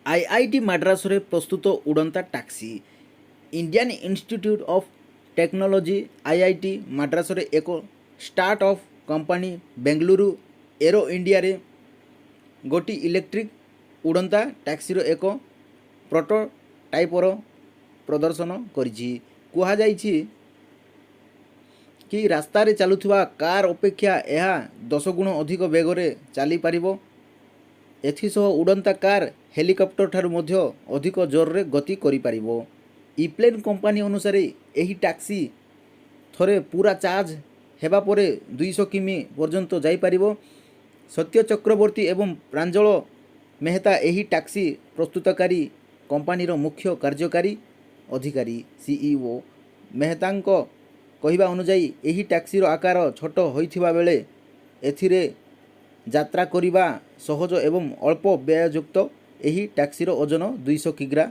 IIT Madras रे प्रस्तुत उड़ंता taxi Indian Institute of Technology IIT Madras रे एक startup company Bengaluru aero India रे गोटी इलेक्ट्रिक उड़ंता टैक्सी रो एक प्रोटोटाइपर प्रदर्शन करिछि। कुहा जाइछि कि रास्ता रे चलुथुवा कार अपेक्षा यह 10 गुण अधिक वेगरे चली पारिबो। एथिसह उड़ंता कार हेलिकप्टर ठारू मध्य अधिक जोर रे गति करि पारिबो। इप्लेन कंपनी अनुसार एही टैक्सी थरे पूरा चार्ज हेबा परे 200 किमी पर्यंत जाई पारिबो। सत्य चक्रवर्ती एवं प्रांजल मेहता एही टैक्सी प्रस्तुतकारी कंपनी रो मुख्य कार्यकारी अधिकारी सीईओ। मेहतांको कहिबा अनुसार एही टैक्सी रो आकार छोट होइथिबा बेले एथिरे यात्रा करिबा सहज एवं अल्प व्यययुक्त एही टैक्सी रो ओजन 200 किग्रा